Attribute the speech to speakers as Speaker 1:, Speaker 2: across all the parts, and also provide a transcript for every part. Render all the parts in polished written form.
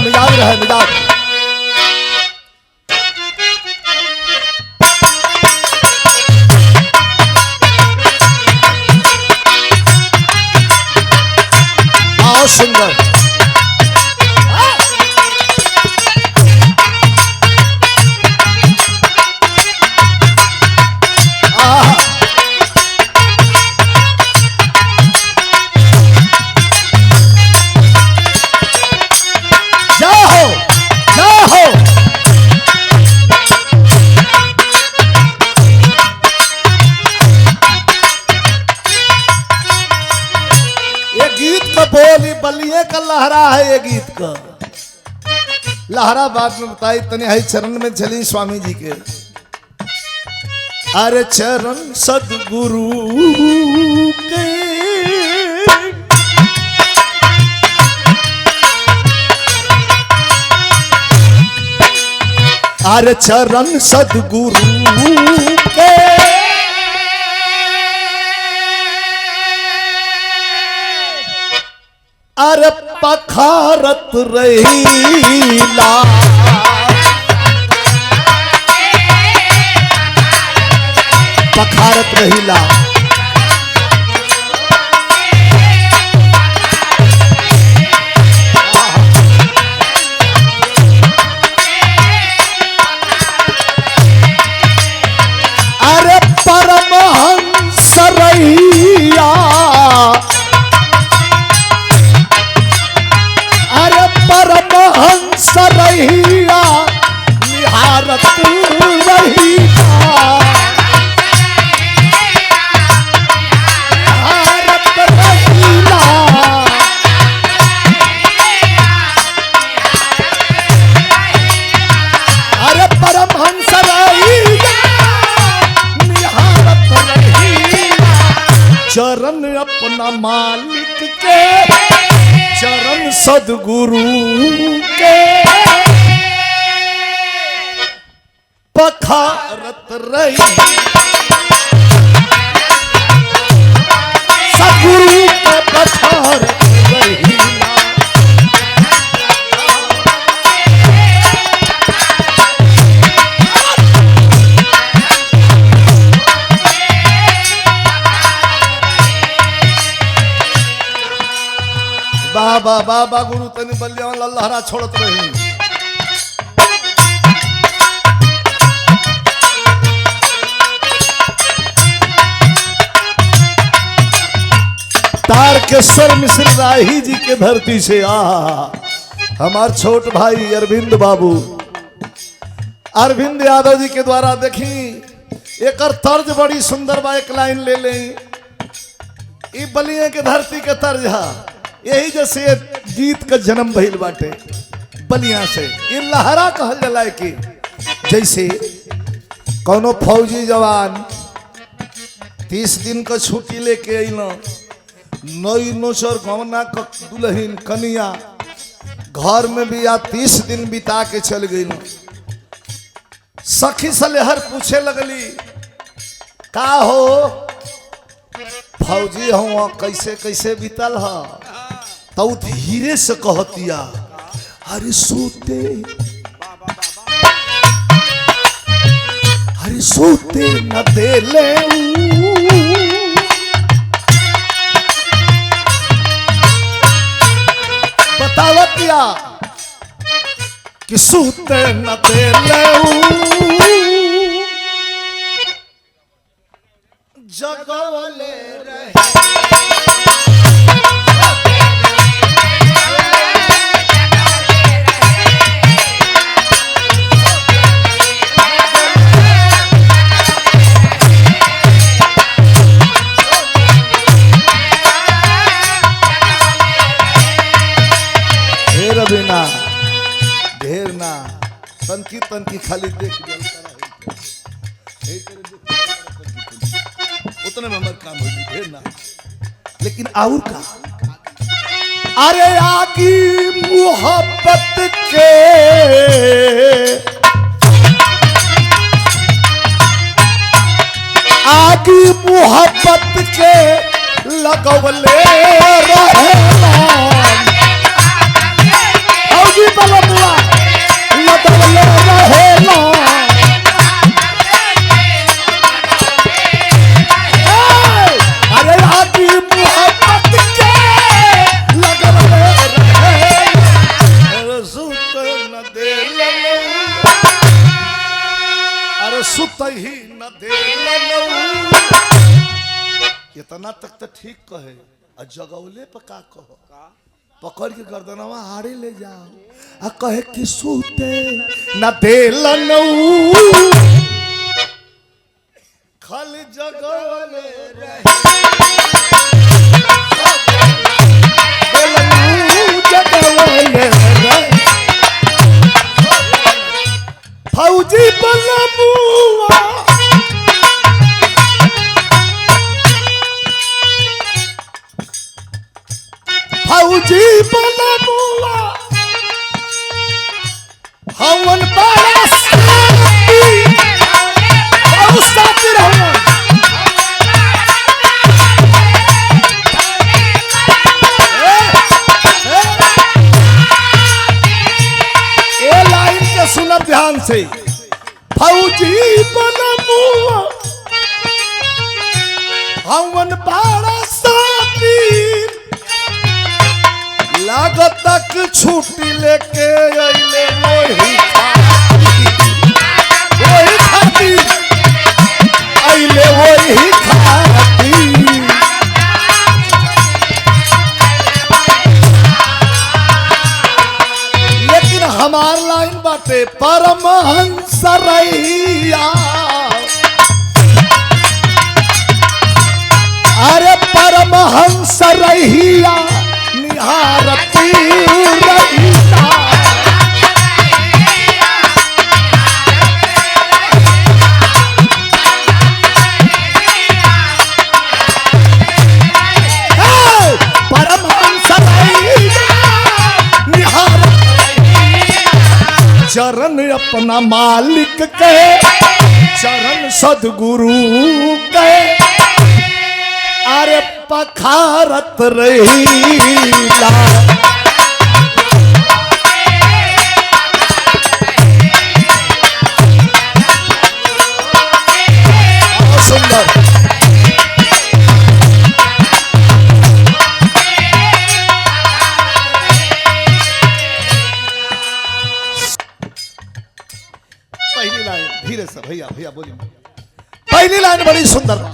Speaker 1: मिजाज रहे मिजाज। बहुत सुंदर। बलिए का लहरा है ये गीत का लहरा बात में बताई तने है चरण में चली स्वामी जी के। अरे चरण सदगुरु के अरे चरण सदगुरु के अरे पखारत रहीला पखारत रहीला। अरे परमहंस रहिया परमहंस रहिया निहारत रहिया निहारत रहिया। अरे परमहंस रहिया निहारत रहिया। चरण अपना मालिक के चरण सदगुरु के पखारत रही सदगुरु के पखारत रही। बाबा बाबा गुरु तनी बलिया वाला लहरा छोड़त रही। तारकेश्वर मिश्र राही जी के धरती से हमार छोट भाई अरविंद बाबू अरविंद यादव जी के द्वारा देखी एक तर्ज बड़ी सुंदर बा। एक लाइन ले लें ई बलिया के धरती के तर्ज है। यही जैसे गीत का जन्म भइल बाटे बलिया से। ये लहरा कहल जाला कि जैसे कोनो फौजी जवान 30 दिन का छुट्टी लेके अइलो नई नोचर गवना का दुल्हन कनिया घर में भी या 30 दिन बिता के चल गई। सखी सलेहर पूछे लगली का हो फौजी हो कैसे कैसे बीतल है। तो धीरे से कहतिया अरे सोते न दे ले बतावतिया कि सोते न दे ले जगवले रहे। ढेर ना तनकी खाली देख उतने में हमारे काम होगी ढेर ना। लेकिन और का अरे आगी मोहब्बत के आगी मोहब्बत के लगवले रहे। फौजी बल तक तो ठीक कहे और जगौले पर का कहो पकड़ के गर्दनवा हारे ले जाओ आ कहे कि सूते न देलन खाली जगौले फौजी बलमुआ फौजी बलमुआ हवन बाला साथी रहना ये लाइन के सुनब ध्यान से फौजी बलमुआ हवन बाला साथी लागत तक छुट्टी लेके अइले वही खाती अइले वही खाती लेकिन हमार लाइन बाटे परमहंस रैया अरे परमहंस रैया निहारती रहिता परमहंस रहिया निहारती चरण अपना मालिक के चरण सद्गुरु के अरे पखारत रहीला सुंदर पहली लाइन धीरे से भैया भैया बोलिए पहली लाइन बड़ी सुंदर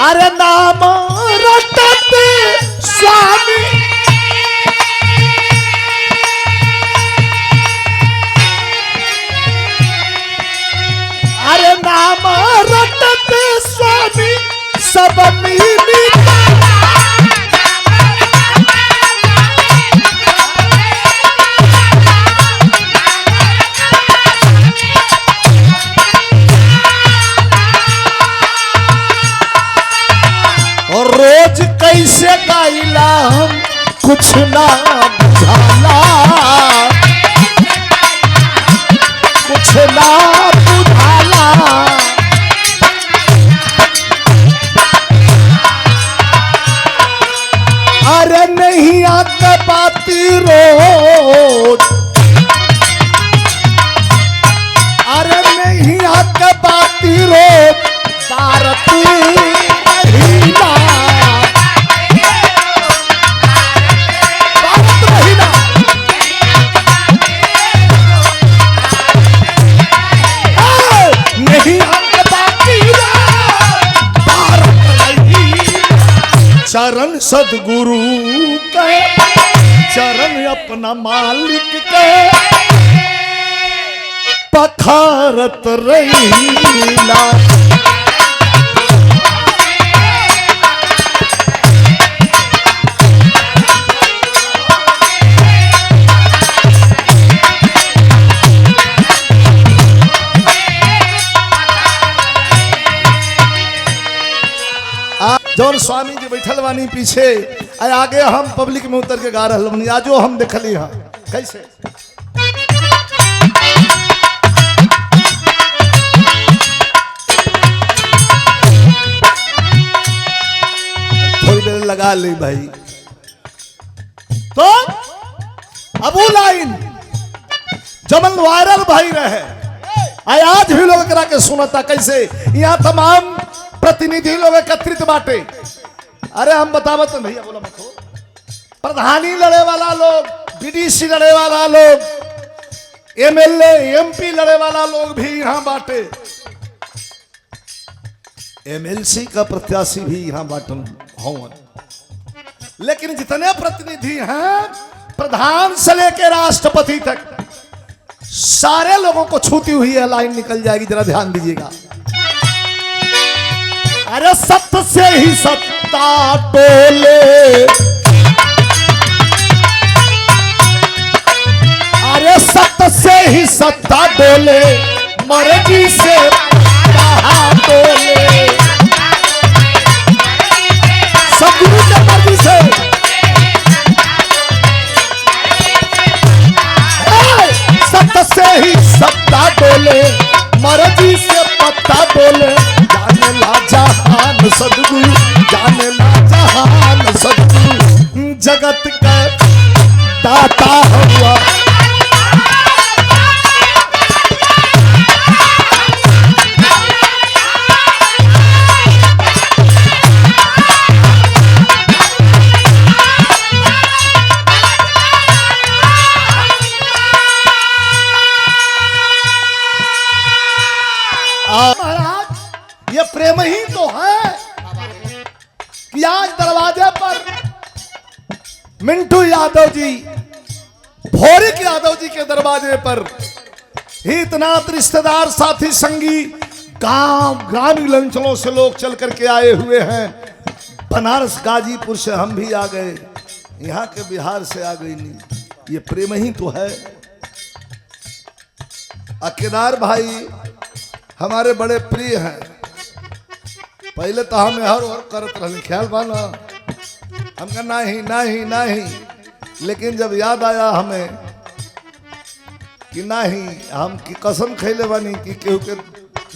Speaker 1: अरे नाम रटते स्वामी अरे नाम रटते स्वामी सब मिली रोज कैसे गाइला हम कुछ ना बुझाला कुछ ना बुझाला अरे नहीं आके बाती रोज अरे नहीं आके बाती रोज भारती चरण सद्गुरु के चरण अपना मालिक के पखारत रहीला जौन स्वामी जी बैठल बानी पीछे आगे हम पब्लिक में उतर के गा रहा हूँ आजो हम देखली हाँ कैसे थोड़ी देर लगा ली भाई तो अब वो लाइन जमन वायरल भाई रहे आज भी लोग करा के सुनता कैसे यहाँ तमाम प्रतिनिधि लोग एकत्रित बाटे अरे हम बतावत भैया बोला मत हो प्रधानी लड़े वाला लोग बीडीसी लड़े वाला लोग एमएलए एमपी लड़े वाला लोग भी यहाँ बाटे एमएलसी का प्रत्याशी भी यहाँ बाटन हो, लेकिन जितने प्रतिनिधि हैं प्रधान से लेकर राष्ट्रपति तक सारे लोगों को छूती हुई है लाइन निकल जाएगी। जरा ध्यान दीजिएगा। अरे सत्य से ही सत्ता डोले, अरे सत्य से ही सत्ता डोले, मर्जी से डोले, सदगुरु के मर्जी से सत्य से ही सत्ता डोले, मर्जी से पत्ता डोले, जाने ला जहान सदगुरु, जाने ला जहान सदगुरु, जगत का दाता हुआ। महाराज ये प्रेम ही तो है कि आज दरवाजे पर मिंटू यादव जी, भोरिक यादव जी के दरवाजे पर ही इतना रिश्तेदार साथी संगी गांव ग्रामीण अंचलों से लोग चल करके आए हुए हैं। बनारस गाजीपुर से हम भी आ गए, यहाँ के बिहार से आ गई नहीं। ये प्रेम ही तो है। केदार भाई हमारे बड़े प्रिय हैं। पहले तो हमें हर करत रहे, ख्याल बाना हम कहा नहीं नहीं नहीं, लेकिन जब याद आया हमें कि नहीं, हम की कसम खैले बानी कि केहू के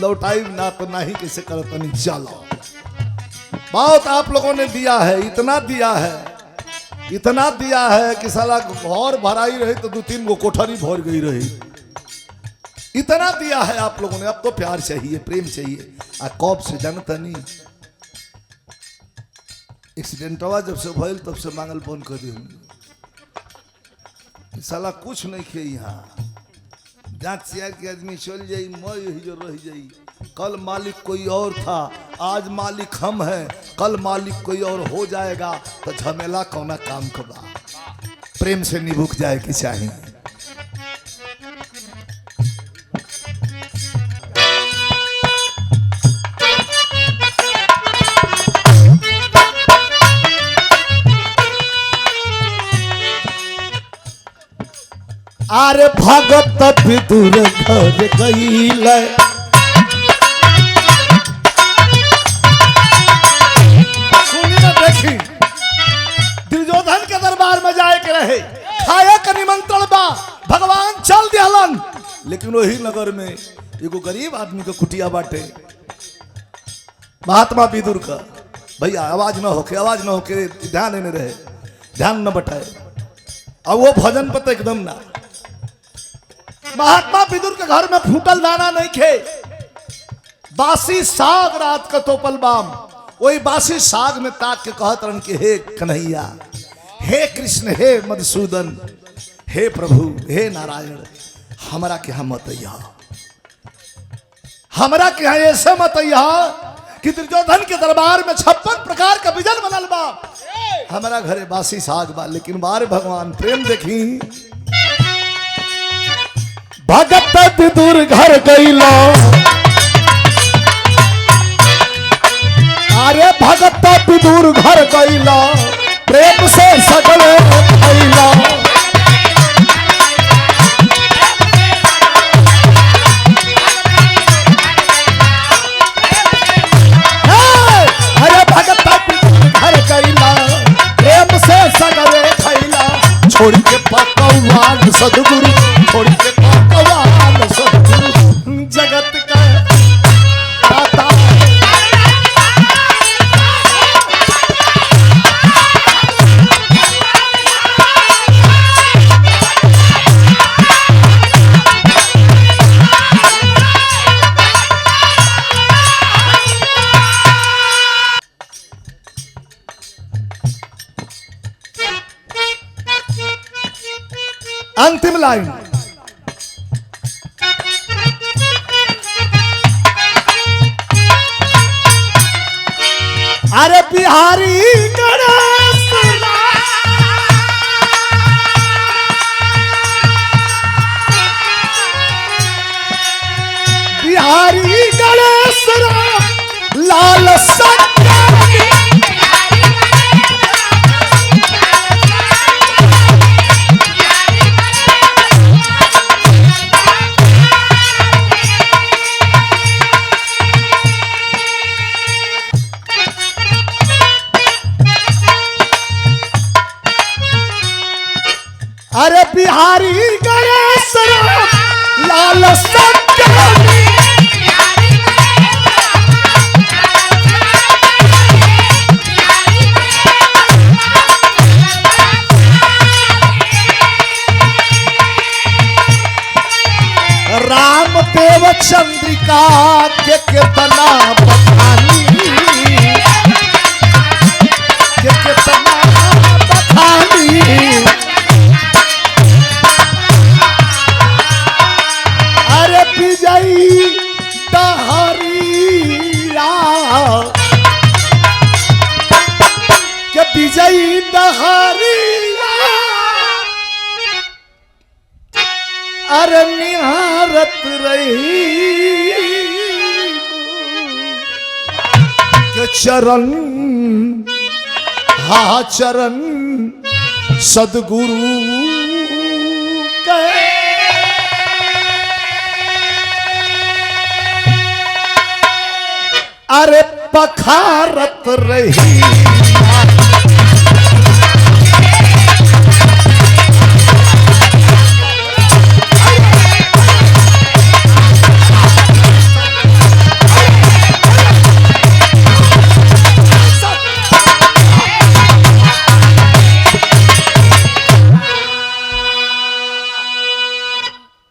Speaker 1: लौटाई ना तो नहीं कैसे करत नहीं। चलो बहुत आप लोगों ने दिया है, इतना दिया है, इतना दिया है कि साला घर भराई रही तो 2-3 गो कोठरी भर गई रही। इतना दिया है आप लोगों ने। अब तो प्यार चाहिए, प्रेम चाहिए। कौब से जानता नहीं, एक्सीडेंटवा जब से भइल तब से मांगल बंद कर दी। साला कुछ नहीं खे यहाँ, जांच सियार के आदमी चल जाई, मैं यही जो रह जाई। कल मालिक कोई और था, आज मालिक हम हैं, कल मालिक कोई और हो जाएगा तो झमेला कौना काम का बा। प्रेम से निभुक जाए कि चाहिए। अरे भगत विदुर घर गईल, सुनी ना देखी, दुर्योधन के दरबार में जाए के रहे, खाए का निमंत्रण बा, भगवान चल दियालन, लेकिन वही नगर में एगो गरीब आदमी का कुटिया बाटे। महात्मा विदुर का भैया आवाज ना होके, आवाज ना होके, ध्यान नहीं रहे, ध्यान न बटाए। अब वो भजन पता एकदम ना। महात्मा विदुर के घर में फूटल दाना नहीं खे, बासी साग रात का तोपल बाम। वही बासी साग में ताक के कहत रन के हे कन्हैया, हे कृष्ण, हे मधुसूदन, हे प्रभु, हे नारायण, हमरा के यहाँ मत अइहा, हमरा के यहाँ ऐसे मत अइहा कि दुर्योधन के दरबार में 56 प्रकार का व्यंजन बनल बा, हमारा घरे बासी साग बा। लेकिन बारे भगवान प्रेम देखी, भगत विदुर घर गईला, अरे भगत विदुर घर गईला, प्रेम से सगले भइला। अरे भगत विदुर घर गईला, प्रेम से सगले भइला। छोड़ के पकवान सदगुरु, छोड़ के पकवान सदगुरु, जगत का दाता। अंतिम लाइन, अरे बिहारी गणेश बिहारी गणेश राम लाल संजय अरे बिहारी गणेश राम लाल संजय रामदेव चंद्रिका के कितना बखानी के कितना बखानी अरे विजयी डहरिया के विजयी डहरिया अरे निहारत रही के चरण हा चरण सदगुरु के अरे पखारत रही